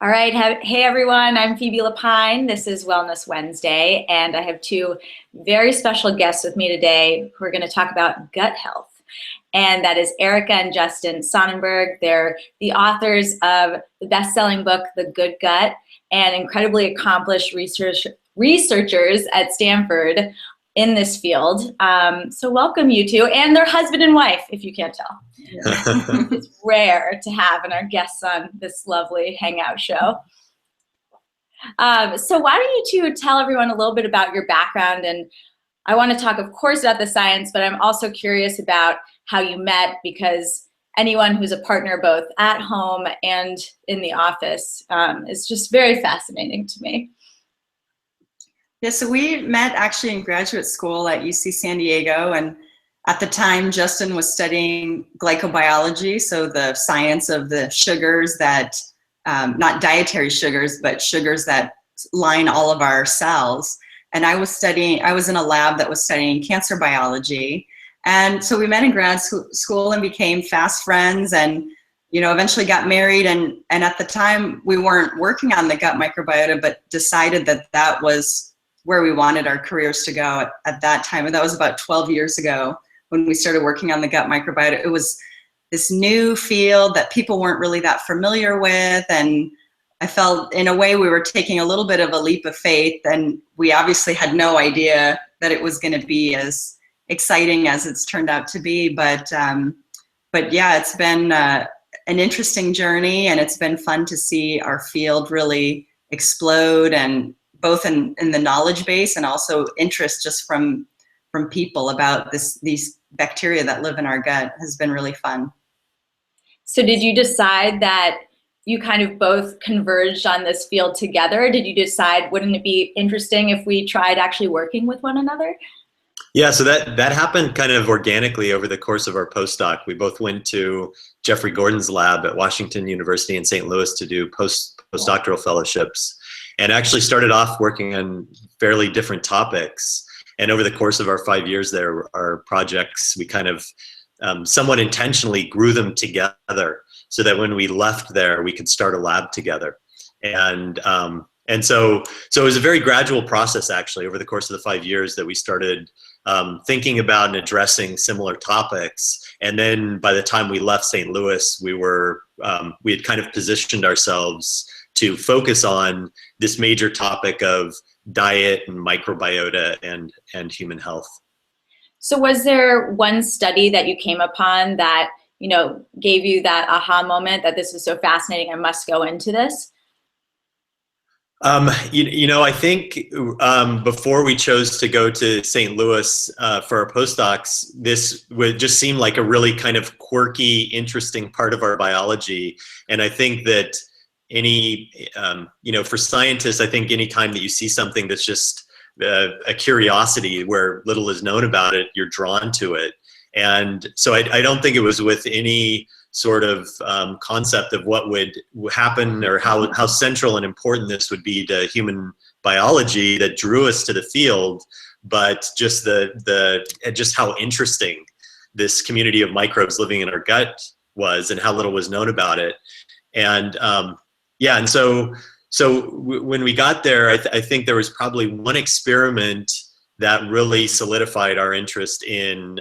All right. Hey, everyone. I'm Phoebe Lapine. This is Wellness Wednesday, and I have two very special guests with me today who are going to talk about gut health. And that is Erica and Justin Sonnenburg. They're the authors of the best-selling book, The Good Gut, and incredibly accomplished researchers at Stanford in this field. So welcome, you two, and their husband and wife, if you can't tell. It's rare to have in our guests on this lovely hangout show. So why don't you two tell everyone a little bit about your background? And I want to talk, of course, about the science, but I'm also curious about how you met, because anyone who's a partner both at home and in the office is just very fascinating to me. Yeah, so we met actually in graduate school at UC San Diego, and at the time Justin was studying glycobiology, so the science of the sugars that, not dietary sugars, but sugars that line all of our cells. And I was in a lab that was studying cancer biology. And so we met in grad school and became fast friends, and eventually got married. And at the time we weren't working on the gut microbiota, but decided that that was where we wanted our careers to go at that time. And that was about 12 years ago when we started working on the gut microbiota. It was this new field that people weren't really that familiar with. And I felt in a way we were taking a little bit of a leap of faith, and we obviously had no idea that it was going to be as exciting as it's turned out to be. But yeah, it's been an interesting journey, and it's been fun to see our field really explode, and both in the knowledge base and also interest just from people about these bacteria that live in our gut has been really fun. So did you decide that you kind of both converged on this field together? Did you decide, wouldn't it be interesting if we tried actually working with one another? Yeah, so that happened kind of organically over the course of our postdoc. We both went to Jeffrey Gordon's lab at Washington University in St. Louis to do postdoctoral fellowships, and actually started off working on fairly different topics. And over the course of our 5 years there, our projects, we kind of somewhat intentionally grew them together so that when we left there, we could start a lab together. And so it was a very gradual process, actually, over the course of the 5 years that we started thinking about and addressing similar topics. And then by the time we left St. Louis, we had kind of positioned ourselves to focus on this major topic of diet and microbiota and human health. So was there one study that you came upon that, gave you that aha moment that this is so fascinating, I must go into this? I think before we chose to go to St. Louis for our postdocs, this would just seem like a really kind of quirky, interesting part of our biology. And I think that for scientists, I think any time that you see something that's just a curiosity where little is known about it, you're drawn to it. And so I don't think it was with any sort of concept of what would happen or how central and important this would be to human biology that drew us to the field, but just just how interesting this community of microbes living in our gut was and how little was known about it. And yeah, and so when we got there, I think there was probably one experiment that really solidified our interest in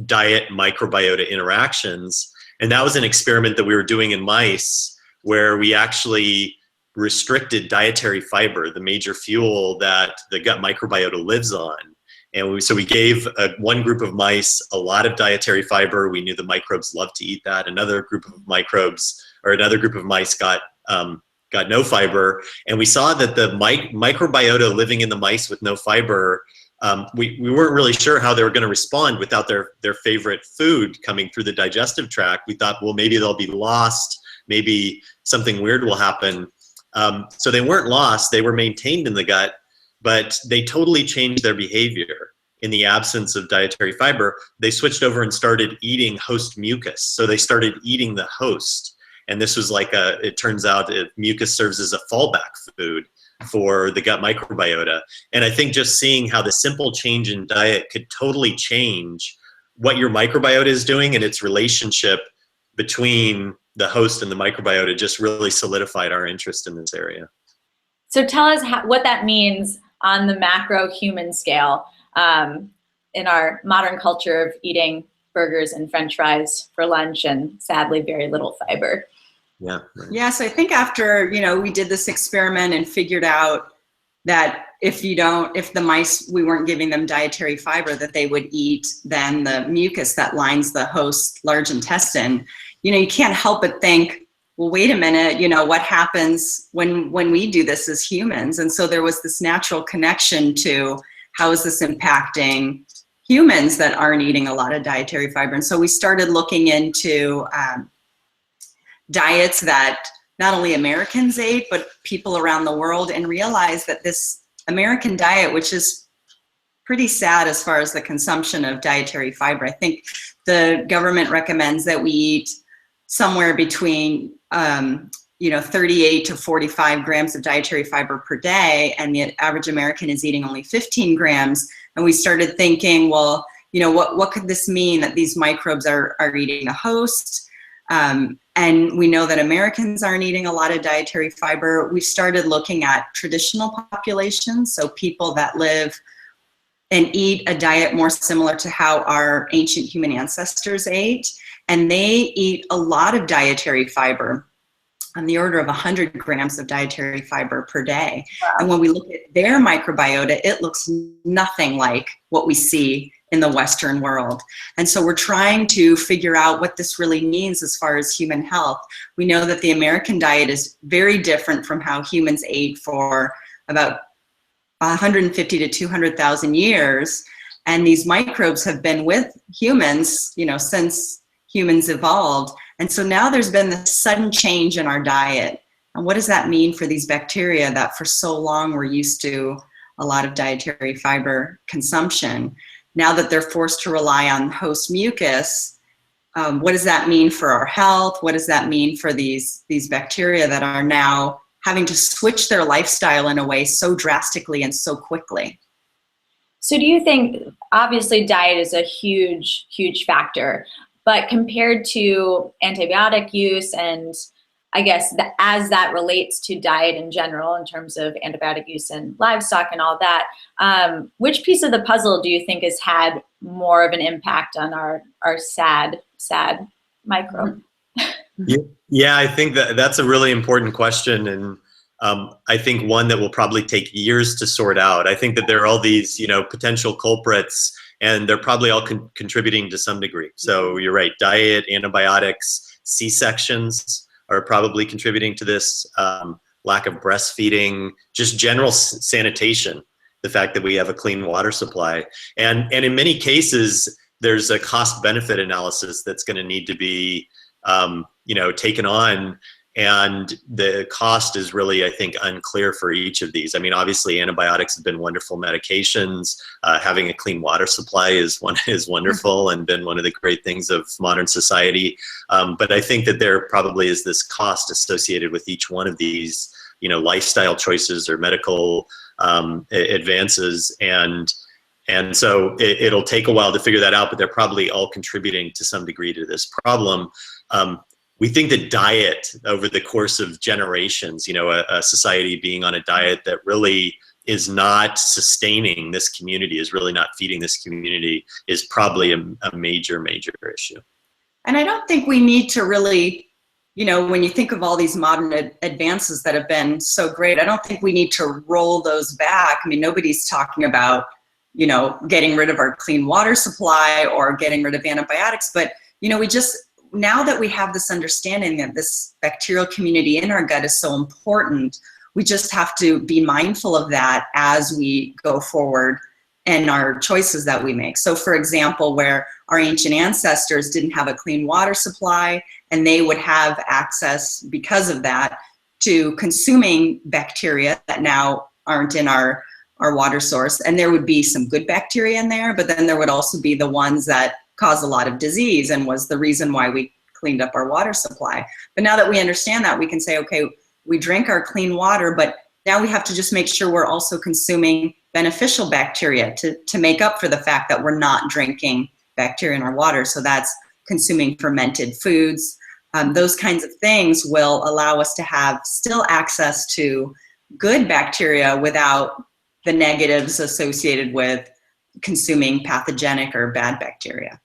diet microbiota interactions. And that was an experiment that we were doing in mice, where we actually restricted dietary fiber, the major fuel that the gut microbiota lives on. And so we gave one group of mice a lot of dietary fiber. We knew the microbes loved to eat that. Another group of mice got no fiber. And we saw that the microbiota living in the mice with no fiber, we weren't really sure how they were going to respond without their favorite food coming through the digestive tract. We thought, well, maybe they'll be lost. Maybe something weird will happen. So they weren't lost. They were maintained in the gut, but they totally changed their behavior in the absence of dietary fiber. They switched over and started eating host mucus. So they started eating the host. And this was like it turns out mucus serves as a fallback food for the gut microbiota. And I think just seeing how the simple change in diet could totally change what your microbiota is doing and its relationship between the host and the microbiota just really solidified our interest in this area. So tell us what that means on the macro human scale in our modern culture of eating burgers and French fries for lunch and sadly very little fiber. Yeah. Right. Yeah, so I think after, we did this experiment and figured out that if the mice, we weren't giving them dietary fiber that they would eat, then the mucus that lines the host's large intestine, you can't help but think, well, wait a minute, what happens when we do this as humans? And so there was this natural connection to how is this impacting humans that aren't eating a lot of dietary fiber. And so we started looking into diets that not only Americans ate, but people around the world, and realized that this American diet, which is pretty sad as far as the consumption of dietary fiber. I think the government recommends that we eat somewhere between 38 to 45 grams of dietary fiber per day, and the average American is eating only 15 grams. And we started thinking, well, what could this mean that these microbes are eating the host? And we know that Americans aren't eating a lot of dietary fiber. We started looking at traditional populations, so people that live and eat a diet more similar to how our ancient human ancestors ate. And they eat a lot of dietary fiber, on the order of 100 grams of dietary fiber per day. Wow. And when we look at their microbiota, it looks nothing like what we see in the Western world. And so we're trying to figure out what this really means as far as human health. We know that the American diet is very different from how humans ate for about 150 to 200,000 years. And these microbes have been with humans, since humans evolved. And so now there's been this sudden change in our diet. And what does that mean for these bacteria that for so long were used to a lot of dietary fiber consumption? Now that they're forced to rely on host mucus, what does that mean for our health? What does that mean for these bacteria that are now having to switch their lifestyle in a way so drastically and so quickly? So do you think, obviously diet is a huge, huge factor, but compared to antibiotic use and I guess as that relates to diet in general in terms of antibiotic use in livestock and all that, which piece of the puzzle do you think has had more of an impact on our sad microbe? Yeah, I think that's a really important question, and I think one that will probably take years to sort out. I think that there are all these, potential culprits, and they're probably all contributing to some degree. So you're right, diet, antibiotics, C-sections are probably contributing to this, lack of breastfeeding, just general sanitation, the fact that we have a clean water supply. And in many cases, there's a cost-benefit analysis that's going to need to be taken on. And the cost is really, I think, unclear for each of these. I mean, obviously, antibiotics have been wonderful medications. Having a clean water supply is wonderful and been one of the great things of modern society. But I think that there probably is this cost associated with each one of these, lifestyle choices or medical advances. And so it'll take a while to figure that out, but they're probably all contributing to some degree to this problem. We think that diet over the course of generations, a society being on a diet that really is not sustaining this community, is really not feeding this community, is probably a major, major issue. And I don't think we need to really, when you think of all these modern advances that have been so great, I don't think we need to roll those back. I mean, nobody's talking about, getting rid of our clean water supply or getting rid of antibiotics, but, now that we have this understanding that this bacterial community in our gut is so important, we just have to be mindful of that as we go forward in our choices that we make. So for example, where our ancient ancestors didn't have a clean water supply and they would have access because of that to consuming bacteria that now aren't in our water source. And there would be some good bacteria in there, but then there would also be the ones that cause a lot of disease and was the reason why we cleaned up our water supply. But now that we understand that, we can say, okay, we drink our clean water, but now we have to just make sure we're also consuming beneficial bacteria to make up for the fact that we're not drinking bacteria in our water. So that's consuming fermented foods, those kinds of things will allow us to have still access to good bacteria without the negatives associated with consuming pathogenic or bad bacteria.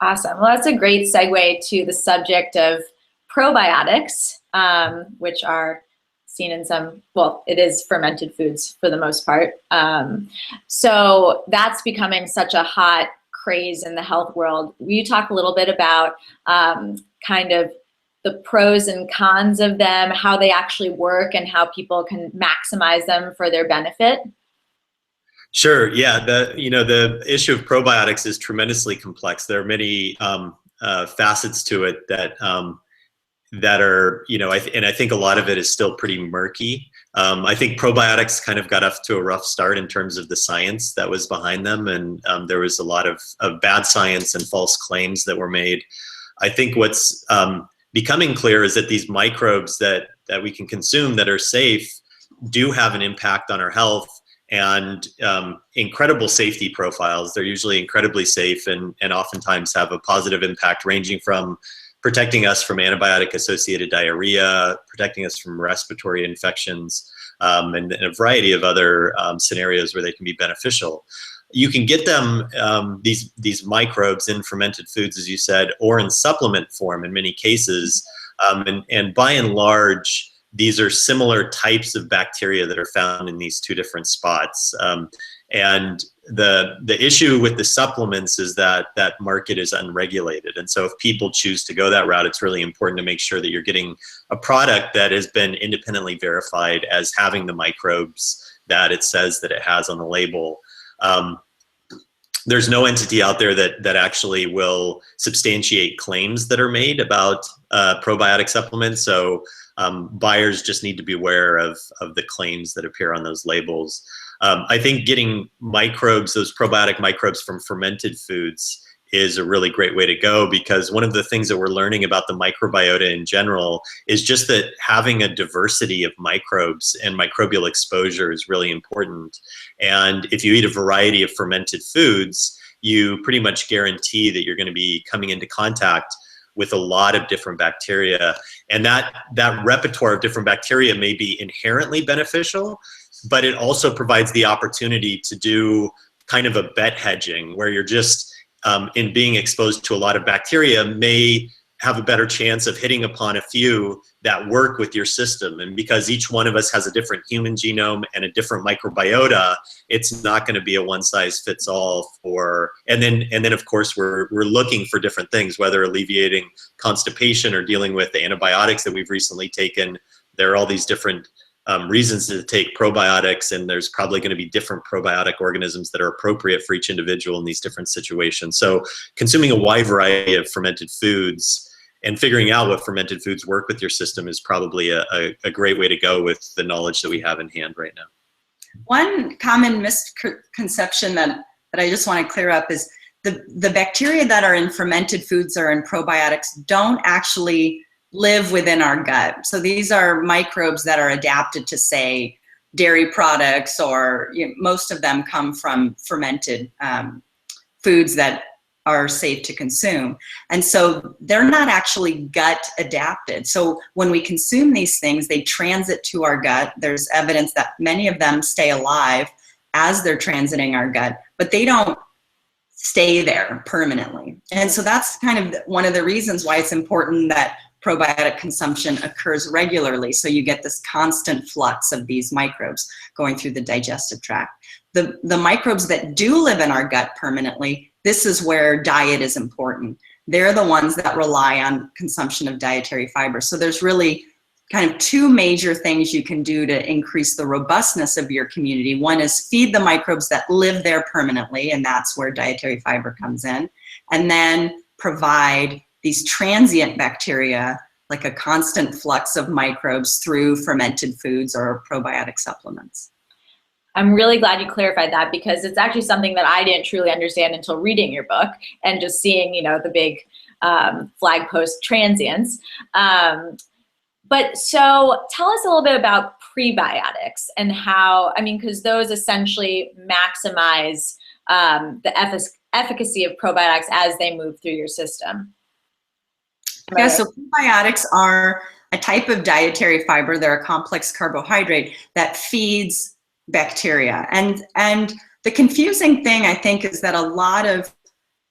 Awesome. Well, that's a great segue to the subject of probiotics, which are seen in some, well, it is fermented foods for the most part. So that's becoming such a hot craze in the health world. Will you talk a little bit about kind of the pros and cons of them, how they actually work, and how people can maximize them for their benefit? Sure. Yeah. The issue of probiotics is tremendously complex. There are many facets to it that are, and I think a lot of it is still pretty murky. I think probiotics kind of got off to a rough start in terms of the science that was behind them, and there was a lot of bad science and false claims that were made. I think what's becoming clear is that these microbes that we can consume that are safe do have an impact on our health, and incredible safety profiles. They're usually incredibly safe and oftentimes have a positive impact, ranging from protecting us from antibiotic-associated diarrhea, protecting us from respiratory infections, and a variety of other scenarios where they can be beneficial. You can get them, these microbes, in fermented foods, as you said, or in supplement form in many cases. And by and large, these are similar types of bacteria that are found in these two different spots. And the issue with the supplements is that that market is unregulated. And so if people choose to go that route, it's really important to make sure that you're getting a product that has been independently verified as having the microbes that it says that it has on the label. There's no entity out there that actually will substantiate claims that are made about probiotic supplements. So buyers just need to be aware of the claims that appear on those labels. I think getting microbes, those probiotic microbes from fermented foods, is a really great way to go, because one of the things that we're learning about the microbiota in general is just that having a diversity of microbes and microbial exposure is really important. And if you eat a variety of fermented foods, you pretty much guarantee that you're going to be coming into contact with a lot of different bacteria. And that repertoire of different bacteria may be inherently beneficial, but it also provides the opportunity to do kind of a bet hedging, where you're just in being exposed to a lot of bacteria may have a better chance of hitting upon a few that work with your system. And because each one of us has a different human genome and a different microbiota, it's not going to be a one size fits all for, and then of course we're looking for different things, whether alleviating constipation or dealing with the antibiotics that we've recently taken. There are all these different reasons to take probiotics, and there's probably going to be different probiotic organisms that are appropriate for each individual in these different situations. So consuming a wide variety of fermented foods and figuring out what fermented foods work with your system is probably a great way to go with the knowledge that we have in hand right now. One common misconception that I just want to clear up is the bacteria that are in fermented foods or in probiotics don't actually live within our gut. So these are microbes that are adapted to, say, dairy products, or most of them come from fermented foods that are safe to consume. And so they're not actually gut adapted. So when we consume these things, they transit to our gut. There's evidence that many of them stay alive as they're transiting our gut, but they don't stay there permanently. And so that's kind of one of the reasons why it's important that probiotic consumption occurs regularly, so you get this constant flux of these microbes going through the digestive tract. The microbes that do live in our gut permanently, this is where diet is important. They're the ones that rely on consumption of dietary fiber. So there's really kind of two major things you can do to increase the robustness of your community. One is feed the microbes that live there permanently, and that's where dietary fiber comes in. And then provide these transient bacteria, like a constant flux of microbes, through fermented foods or probiotic supplements. I'm really glad you clarified that, because it's actually something that I didn't truly understand until reading your book and just seeing, the big flag post transients. But so tell us a little bit about prebiotics and how, because those essentially maximize the efficacy of probiotics as they move through your system. Yeah, so prebiotics are a type of dietary fiber. They're a complex carbohydrate that feeds bacteria. And the confusing thing, I think, is that a lot of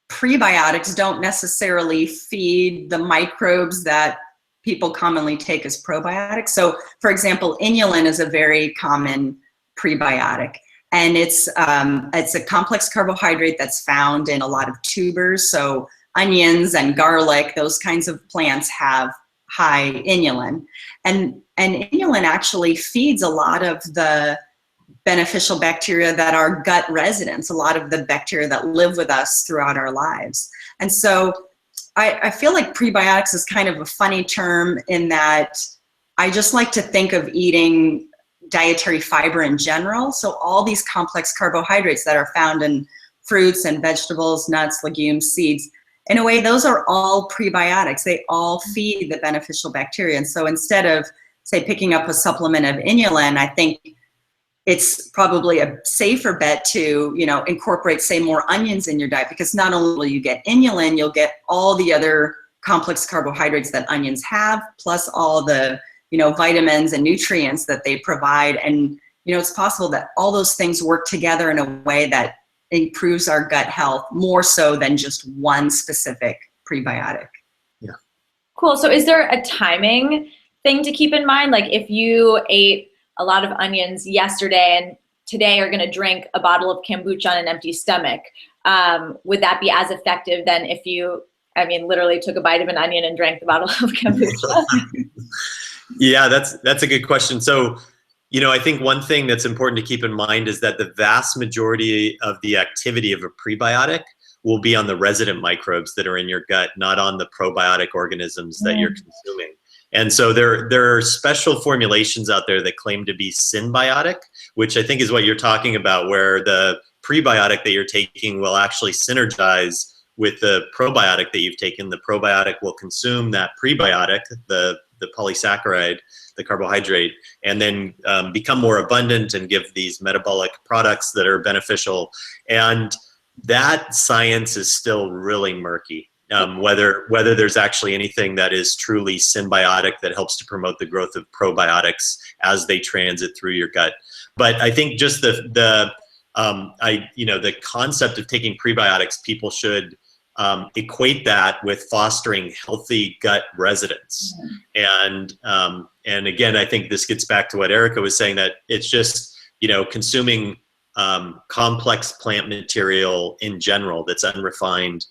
prebiotics don't necessarily feed the microbes that people commonly take as probiotics. So, for example, inulin is a very common prebiotic, and it's a complex carbohydrate that's found in a lot of tubers. So onions and garlic, those kinds of plants have high inulin, and inulin actually feeds a lot of the beneficial bacteria that are gut residents, a lot of the bacteria that live with us throughout our lives. And so I feel like prebiotics is kind of a funny term in that I just like to think of eating dietary fiber in general. So all these complex carbohydrates that are found in fruits and vegetables, nuts, legumes, seeds, in a way, those are all prebiotics. They all feed the beneficial bacteria. And so instead of, say, picking up a supplement of inulin, I think it's probably a safer bet to, incorporate, say, more onions in your diet, because not only will you get inulin, you'll get all the other complex carbohydrates that onions have, plus all the, vitamins and nutrients that they provide. And, it's possible that all those things work together in a way that improves our gut health more so than just one specific prebiotic. Yeah. Cool. So is there a timing thing to keep in mind? Like if you ate a lot of onions yesterday and today are going to drink a bottle of kombucha on an empty stomach, would that be as effective than if you, literally took a bite of an onion and drank the bottle of kombucha? Yeah, that's a good question. So, I think one thing that's important to keep in mind is that the vast majority of the activity of a prebiotic will be on the resident microbes that are in your gut, not on the probiotic organisms that you're consuming. And so there are special formulations out there that claim to be symbiotic, which I think is what you're talking about, where the prebiotic that you're taking will actually synergize with the probiotic that you've taken. The probiotic will consume that prebiotic, the polysaccharide, the carbohydrate, and then become more abundant and give these metabolic products that are beneficial. And that science is still really murky. Whether there's actually anything that is truly symbiotic that helps to promote the growth of probiotics as they transit through your gut. But I think just the concept of taking prebiotics, people should equate that with fostering healthy gut residents. And again, I think this gets back to what Erica was saying, that it's just, consuming complex plant material in general that's unrefined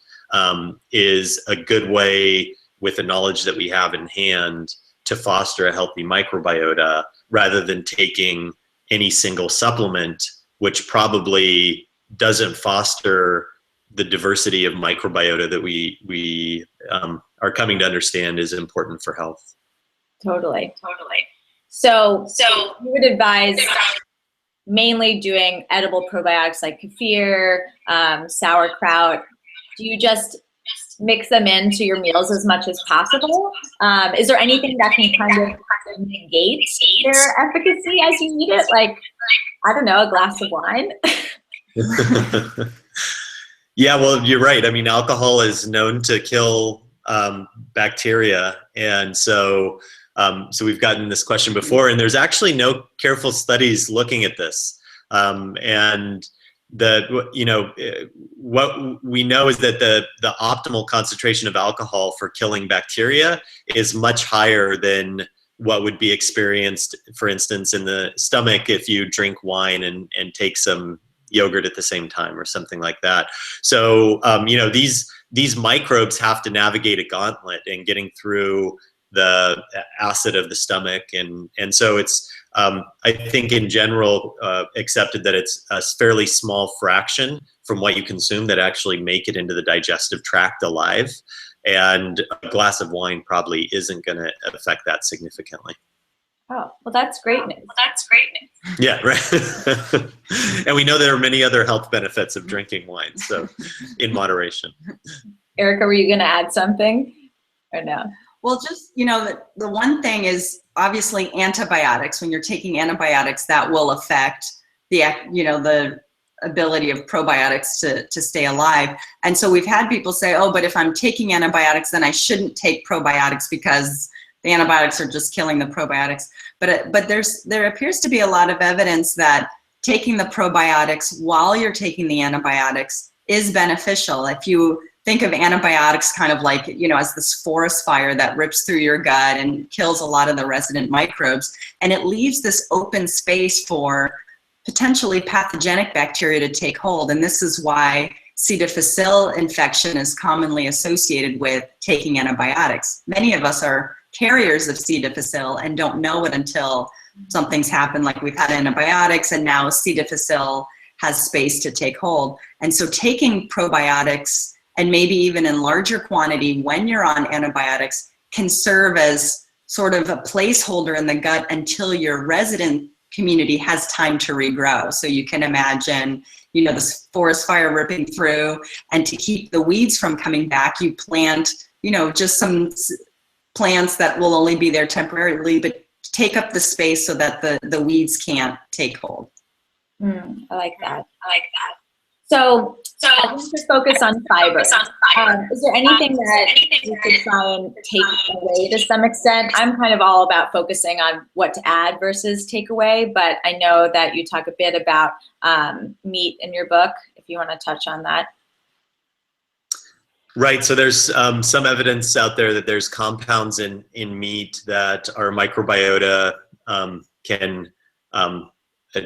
is a good way, with the knowledge that we have in hand, to foster a healthy microbiota, rather than taking any single supplement, which probably doesn't foster the diversity of microbiota that we are coming to understand is important for health. Totally. So you would advise mainly doing edible probiotics like kefir, sauerkraut. Do you just mix them into your meals as much as possible? Is there anything that can kind of negate their efficacy as you eat it? Like, I don't know, a glass of wine? Yeah, well, you're right. Alcohol is known to kill bacteria. And so we've gotten this question before, and there's actually no careful studies looking at this. And what we know is that the optimal concentration of alcohol for killing bacteria is much higher than what would be experienced, for instance, in the stomach if you drink wine and take some yogurt at the same time or something like that. So these microbes have to navigate a gauntlet in getting through the acid of the stomach, and so it's I think in general accepted that it's a fairly small fraction from what you consume that actually make it into the digestive tract alive, and a glass of wine probably isn't going to affect that significantly. Oh, well, that's great news. Yeah, right. And we know there are many other health benefits of drinking wine, so in moderation. Erica, were you going to add something or no? Well, just, the one thing is obviously antibiotics. When you're taking antibiotics, that will affect the ability of probiotics to stay alive. And so we've had people say, oh, but if I'm taking antibiotics, then I shouldn't take probiotics because the antibiotics are just killing the probiotics. But there appears to be a lot of evidence that taking the probiotics while you're taking the antibiotics is beneficial. If you think of antibiotics kind of like, as this forest fire that rips through your gut and kills a lot of the resident microbes, and it leaves this open space for potentially pathogenic bacteria to take hold. And this is why C. difficile infection is commonly associated with taking antibiotics. Many of us are carriers of C. difficile and don't know it until something's happened, like we've had antibiotics and now C. difficile has space to take hold. And so taking probiotics, and maybe even in larger quantity when you're on antibiotics, can serve as sort of a placeholder in the gut until your resident community has time to regrow. So you can imagine, this forest fire ripping through, and to keep the weeds from coming back, you plant, just some plants that will only be there temporarily, but take up the space so that the weeds can't take hold. I like that. So I want to focus on fiber. Is there anything that you could try and take away to some extent? I'm kind of all about focusing on what to add versus take away, but I know that you talk a bit about meat in your book, if you want to touch on that. Right, so there's some evidence out there that there's compounds in meat that our microbiota can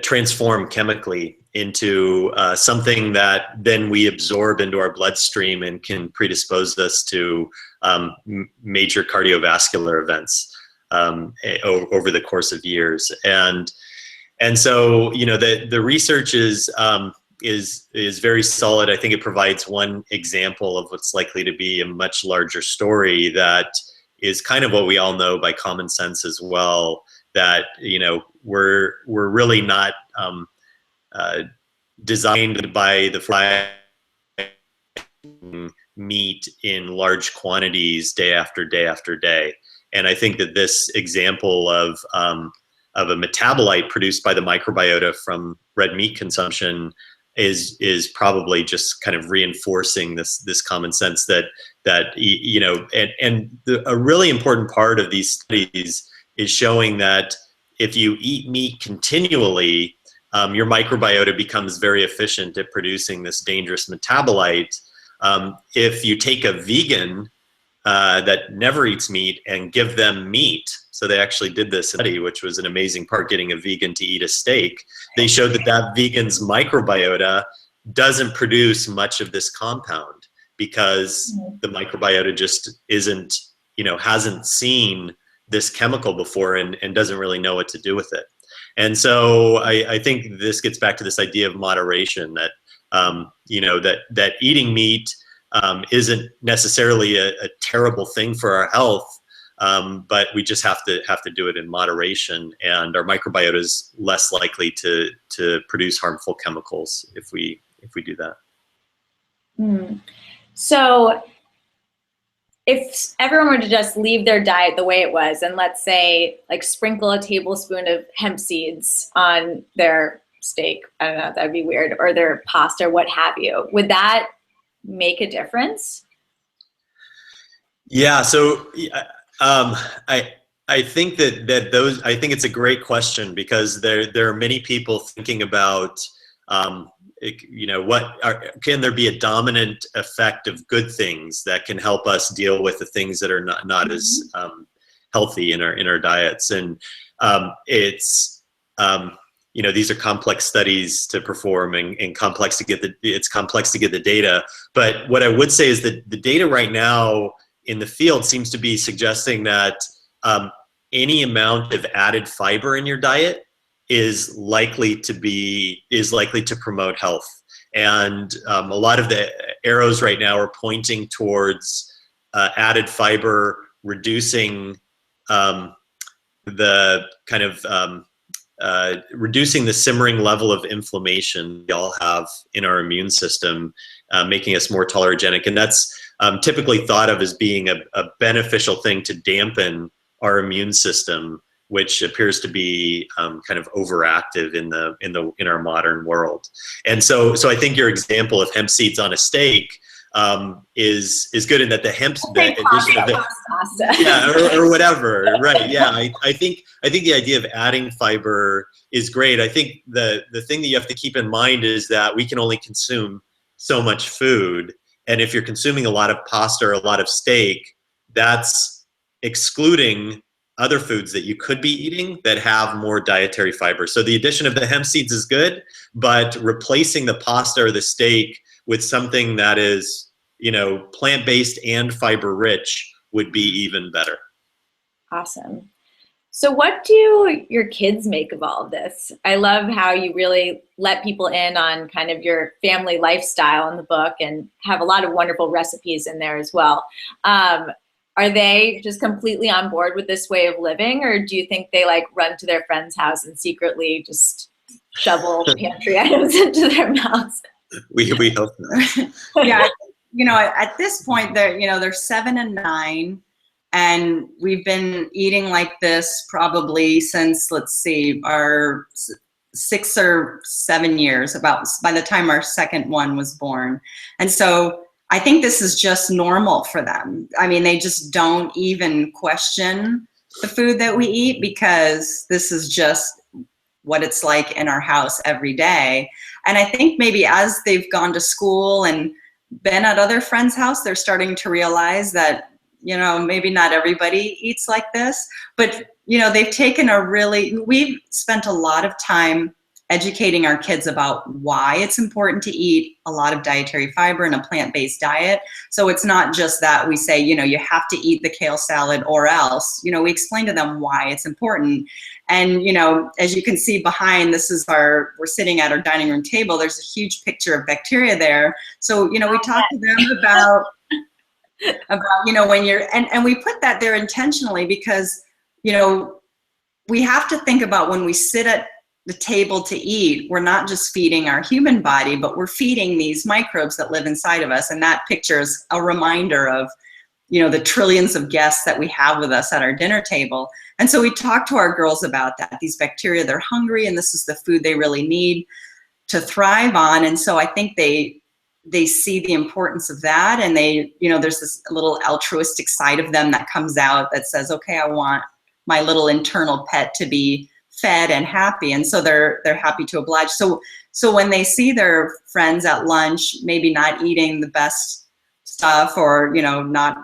transform chemically into something that then we absorb into our bloodstream and can predispose us to major cardiovascular events over the course of years. And so, the research is very solid. I think it provides one example of what's likely to be a much larger story that is kind of what we all know by common sense as well, that, we're really not designed by the fly meat in large quantities day after day after day. And I think that this example of a metabolite produced by the microbiota from red meat consumption is probably just kind of reinforcing this common sense that a really important part of these studies is showing that if you eat meat continually, your microbiota becomes very efficient at producing this dangerous metabolite. If you take a vegan that never eats meat and give them meat, so they actually did this study, which was an amazing part, getting a vegan to eat a steak. They showed that vegan's microbiota doesn't produce much of this compound because the microbiota just isn't, hasn't seen this chemical before and doesn't really know what to do with it. And so I think this gets back to this idea of moderation, that that eating meat isn't necessarily a terrible thing for our health, but we just have to do it in moderation, and our microbiota is less likely to produce harmful chemicals if we do that. So if everyone were to just leave their diet the way it was, and let's say like sprinkle a tablespoon of hemp seeds on their steak, I don't know, that'd be weird, or their pasta, or what have you, would that make a difference? Yeah, so I think I think it's a great question, because there are many people thinking about can there be a dominant effect of good things that can help us deal with the things that are not as healthy in our diets, and these are complex studies to perform and complex to get the data. But what I would say is that the data right now in the field seems to be suggesting that any amount of added fiber in your diet is likely to promote health. And a lot of the arrows right now are pointing towards added fiber reducing the kind of reducing the simmering level of inflammation we all have in our immune system, making us more tolerogenic. And that's typically thought of as being a beneficial thing to dampen our immune system which appears to be kind of overactive in our modern world. And so I think your example of hemp seeds on a steak is good in that the addition of the yeah, or whatever, right? Yeah, I think the idea of adding fiber is great. I think the thing that you have to keep in mind is that we can only consume so much food, and if you're consuming a lot of pasta or a lot of steak, that's excluding other foods that you could be eating that have more dietary fiber. So the addition of the hemp seeds is good, but replacing the pasta or the steak with something that is, plant-based and fiber-rich would be even better. Awesome. So what do your kids make of all of this? I love how you really let people in on kind of your family lifestyle in the book and have a lot of wonderful recipes in there as well. Are they just completely on board with this way of living, or do you think they like run to their friend's house and secretly just shovel pantry items into their mouths? We hope not. Yeah, at this point they're 7 and 9, and we've been eating like this probably since, let's see, our 6 or 7 years, about by the time our second one was born. And so I think this is just normal for them. I mean, they just don't even question the food that we eat because this is just what it's like in our house every day. And I think maybe as they've gone to school and been at other friends' house, they're starting to realize that, maybe not everybody eats like this, but, they've taken we've spent a lot of time educating our kids about why it's important to eat a lot of dietary fiber in a plant-based diet. So it's not just that we say, you have to eat the kale salad or else, we explain to them why it's important. And, as you can see behind, we're sitting at our dining room table, there's a huge picture of bacteria there. So, we talk to them about when and we put that there intentionally because, we have to think about when we sit at the table to eat, we're not just feeding our human body, but we're feeding these microbes that live inside of us. And that picture is a reminder of, the trillions of guests that we have with us at our dinner table. And so we talk to our girls about that. These bacteria, they're hungry, and this is the food they really need to thrive on. And so I think they see the importance of that. And there's this little altruistic side of them that comes out that says, okay, I want my little internal pet to be fed and happy, and so they're happy to oblige. So when they see their friends at lunch maybe not eating the best stuff or not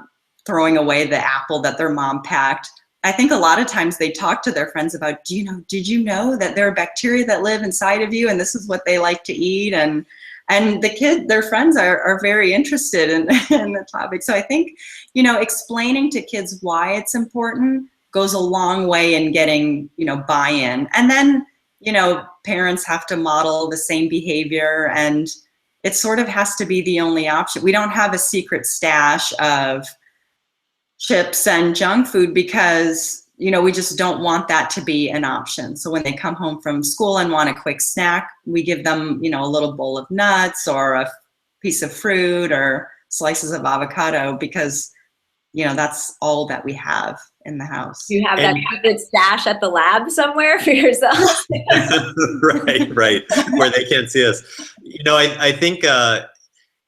throwing away the apple that their mom packed, I think a lot of times they talk to their friends about, did you know that there are bacteria that live inside of you and this is what they like to eat? And their friends are very interested in the topic. So I think explaining to kids why it's important goes a long way in getting, buy-in. And then, parents have to model the same behavior, and it sort of has to be the only option. We don't have a secret stash of chips and junk food because, we just don't want that to be an option. So when they come home from school and want a quick snack, we give them, a little bowl of nuts or a piece of fruit or slices of avocado because, that's all that we have in the house. You have that secret stash at the lab somewhere for yourself. right, where they can't see us. I think an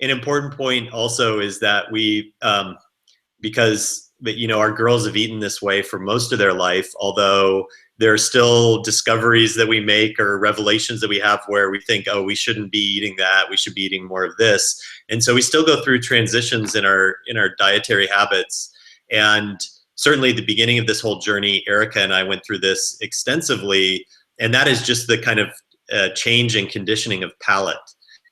important point also is that we, because our girls have eaten this way for most of their life, although there are still discoveries that we make or revelations that we have where we think, oh, we shouldn't be eating that, we should be eating more of this. And so we still go through transitions in our dietary habits. And certainly at the beginning of this whole journey, Erica and I went through this extensively, and that is just the kind of change in conditioning of palate.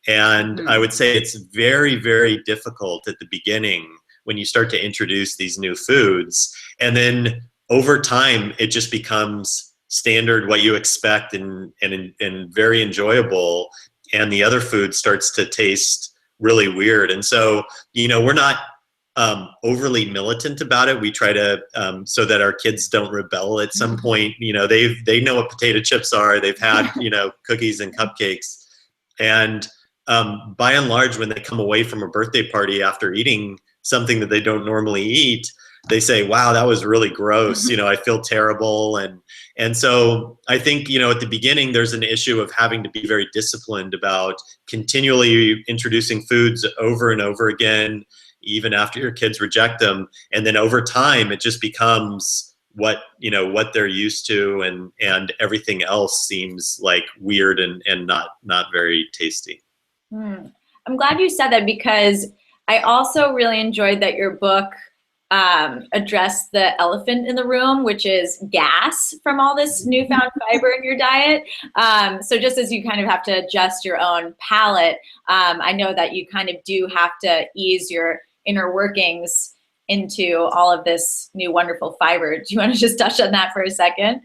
And I would say it's very, very difficult at the beginning when you start to introduce these new foods. And then over time, it just becomes standard, what you expect, and very enjoyable. And the other food starts to taste really weird. And so, we're not overly militant about it. We try to, so that our kids don't rebel at some point. They know what potato chips are. They've had, cookies and cupcakes. And by and large, when they come away from a birthday party after eating something that they don't normally eat, they say, wow, that was really gross. I feel terrible. And so I think, at the beginning, there's an issue of having to be very disciplined about continually introducing foods over and over again, even after your kids reject them. And then over time, it just becomes what they're used to, and everything else seems like weird and not very tasty. I'm glad you said that, because I also really enjoyed that your book addressed the elephant in the room, which is gas from all this newfound fiber in your diet. So just as you kind of have to adjust your own palate, I know that you kind of do have to ease your inner workings into all of this new wonderful fiber. Do you want to just touch on that for a second?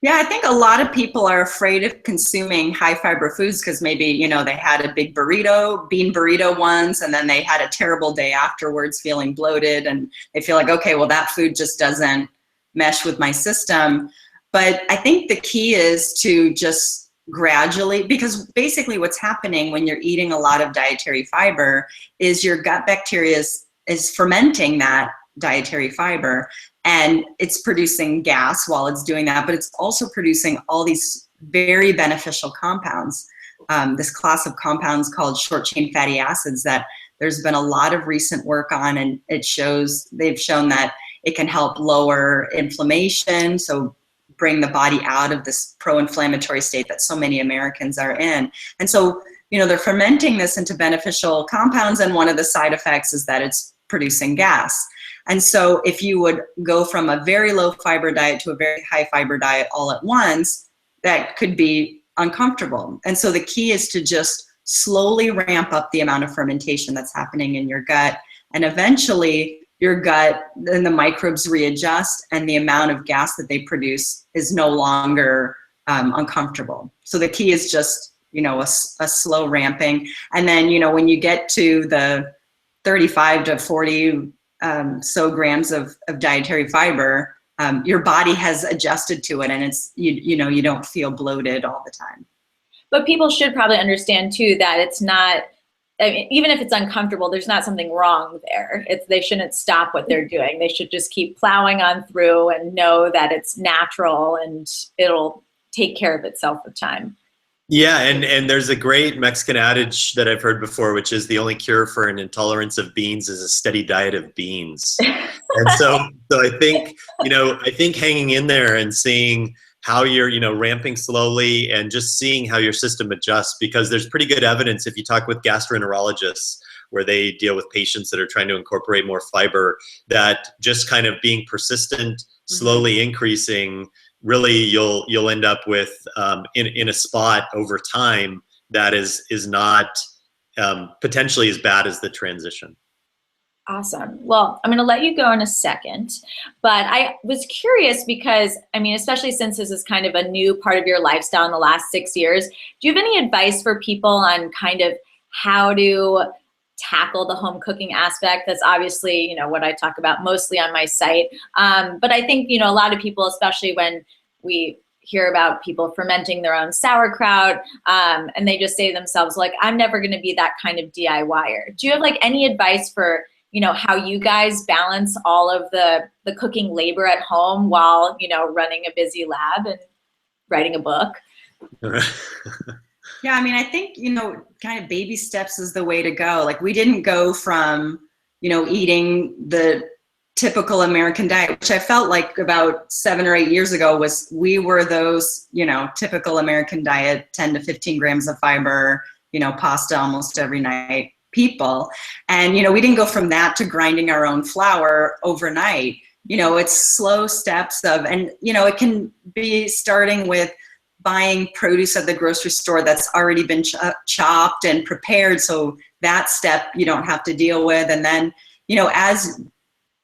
Yeah, I think a lot of people are afraid of consuming high fiber foods because maybe, they had a big bean burrito once, and then they had a terrible day afterwards feeling bloated, and they feel like, okay, well, that food just doesn't mesh with my system. But I think the key is to just gradually, because basically what's happening when you're eating a lot of dietary fiber is your gut bacteria is fermenting that dietary fiber, and it's producing gas while it's doing that, but it's also producing all these very beneficial compounds. This class of compounds called short chain fatty acids that there's been a lot of recent work on, and they've shown that it can help lower inflammation, so bring the body out of this pro-inflammatory state that so many Americans are in. And so, they're fermenting this into beneficial compounds, and one of the side effects is that it's producing gas. And so if you would go from a very low fiber diet to a very high fiber diet all at once, that could be uncomfortable. And so the key is to just slowly ramp up the amount of fermentation that's happening in your gut. And eventually your gut and the microbes readjust, and the amount of gas that they produce is no longer uncomfortable. So the key is just, a slow ramping. And then, when you get to the 35 to 40 so grams of dietary fiber, your body has adjusted to it, and it's you don't feel bloated all the time. But people should probably understand too that it's not, I mean, even if it's uncomfortable, there's not something wrong there. They shouldn't stop what they're doing. They should just keep plowing on through and know that it's natural and it'll take care of itself with time. Yeah, and there's a great Mexican adage that I've heard before, which is the only cure for an intolerance of beans is a steady diet of beans. And so I think, I think hanging in there and seeing how you're, ramping slowly and just seeing how your system adjusts, because there's pretty good evidence if you talk with gastroenterologists where they deal with patients that are trying to incorporate more fiber, that just kind of being persistent, slowly increasing, really you'll end up with in a spot over time that is not potentially as bad as the transition. Awesome. Well, I'm going to let you go in a second, but I was curious because, especially since this is kind of a new part of your lifestyle in the last 6 years, do you have any advice for people on kind of how to tackle the home cooking aspect? That's obviously, what I talk about mostly on my site. But I think, a lot of people, especially when we hear about people fermenting their own sauerkraut, and they just say to themselves, like, I'm never going to be that kind of DIYer. Do you have any advice for, how you guys balance all of the cooking labor at home while, running a busy lab and writing a book? Yeah, I think, kind of baby steps is the way to go. Like, we didn't go from, eating the typical American diet, which I felt like about 7 or 8 years ago we were those, typical American diet, 10 to 15 grams of fiber, pasta almost every night people. And, we didn't go from that to grinding our own flour overnight. It's slow steps and, it can be starting with buying produce at the grocery store that's already been chopped and prepared. So that step you don't have to deal with. And then, as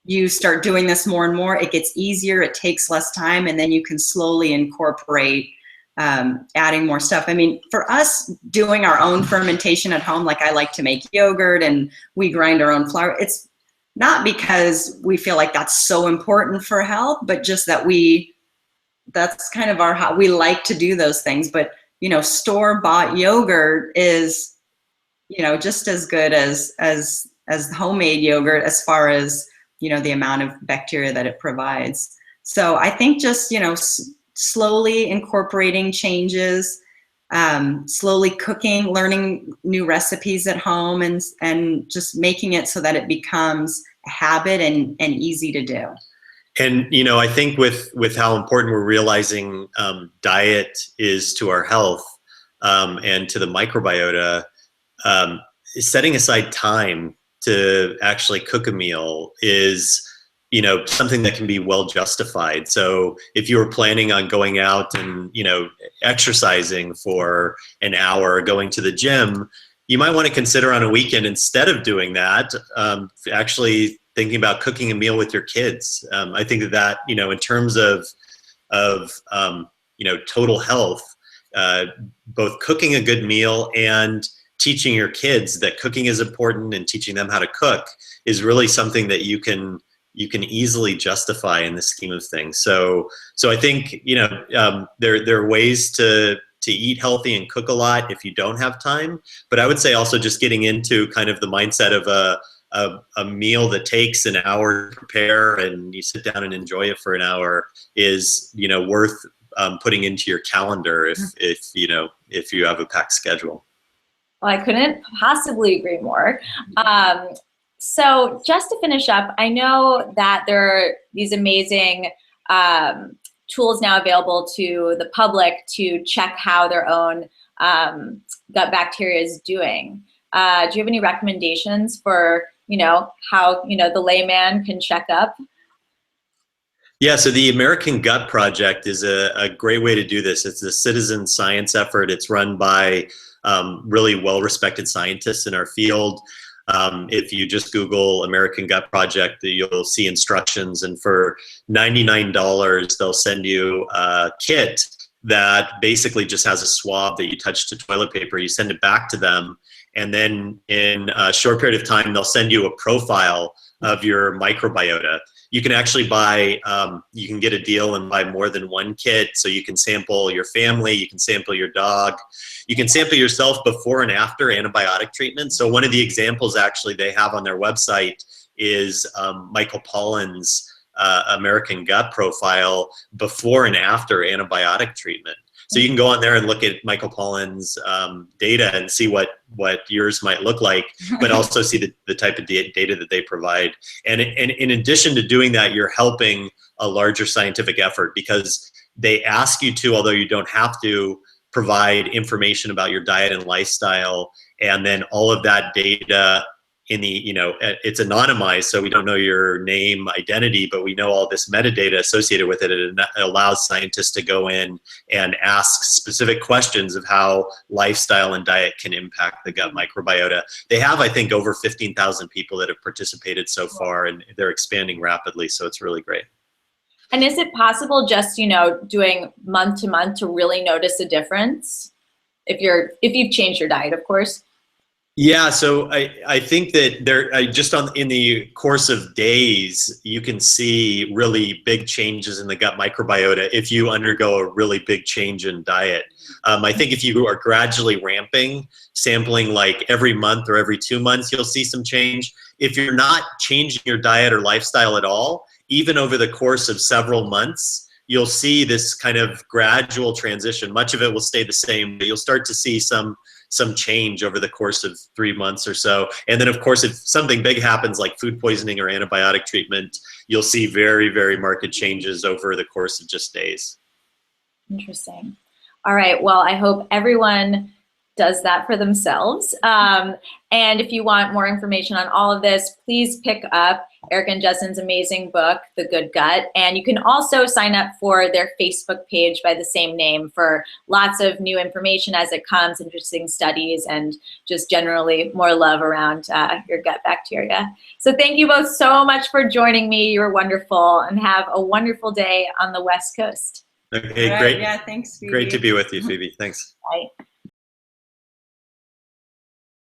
you start doing this more and more, it gets easier, it takes less time, and then you can slowly incorporate adding more stuff. For us doing our own fermentation at home, like I like to make yogurt and we grind our own flour, it's not because we feel like that's so important for health, but just that that's kind of how we like to do those things. But, store-bought yogurt is, just as good as homemade yogurt as far as the amount of bacteria that it provides. So I think just, slowly incorporating changes, slowly cooking, learning new recipes at home, and just making it so that it becomes a habit and easy to do. And, I think with how important we're realizing diet is to our health and to the microbiota, setting aside time to actually cook a meal is, something that can be well justified. So if you were planning on going out and, exercising for an hour, going to the gym, you might want to consider on a weekend, instead of doing that, actually thinking about cooking a meal with your kids. I think that, in terms of total health, both cooking a good meal and teaching your kids that cooking is important and teaching them how to cook is really something that you can easily justify in the scheme of things. So I think, there are ways to eat healthy and cook a lot if you don't have time. But I would say also just getting into kind of the mindset of a meal that takes an hour to prepare and you sit down and enjoy it for an hour is, worth putting into your calendar if you have a packed schedule. Well, I couldn't possibly agree more. So just to finish up, I know that there are these amazing tools now available to the public to check how their own gut bacteria is doing. Do you have any recommendations for, how, the layman can check up? Yeah, so the American Gut Project is a great way to do this. It's a citizen science effort. It's run by really well-respected scientists in our field. If you just Google American Gut Project, you'll see instructions, and for $99, they'll send you a kit that basically just has a swab that you touch to toilet paper. You send it back to them, and then in a short period of time, they'll send you a profile of your microbiota. You can actually buy, you can get a deal and buy more than one kit. So you can sample your family, you can sample your dog, you can sample yourself before and after antibiotic treatment. So one of the examples actually they have on their website is Michael Pollan's American Gut Profile before and after antibiotic treatment. So you can go on there and look at Michael Pollan's data and see what yours might look like, but also see the type of data that they provide. And in addition to doing that, you're helping a larger scientific effort, because they ask you to, although you don't have to, provide information about your diet and lifestyle, and then all of that data in the, it's anonymized, so we don't know your name, identity, but we know all this metadata associated with it. And it allows scientists to go in and ask specific questions of how lifestyle and diet can impact the gut microbiota. They have, I think, over 15,000 people that have participated so far, and they're expanding rapidly, so it's really great. And is it possible just, doing month to month to really notice a difference? If you've changed your diet, of course. Yeah, so I think that in the course of days, you can see really big changes in the gut microbiota if you undergo a really big change in diet. I think if you are gradually ramping, sampling like every month or every 2 months, you'll see some change. If you're not changing your diet or lifestyle at all, even over the course of several months, you'll see this kind of gradual transition. Much of it will stay the same, but you'll start to see some change over the course of 3 months or so. And then, of course, if something big happens like food poisoning or antibiotic treatment, you'll see very, very marked changes over the course of just days. Interesting. All right. Well, I hope everyone does that for themselves. And if you want more information on all of this, please pick up Eric and Justin's amazing book, The Good Gut. And you can also sign up for their Facebook page by the same name for lots of new information as it comes, interesting studies, and just generally more love around your gut bacteria. So thank you both so much for joining me. You were wonderful, and have a wonderful day on the West Coast. Okay, right, great. Yeah, thanks, Phoebe. Great to be with you, Phoebe. Thanks. Bye.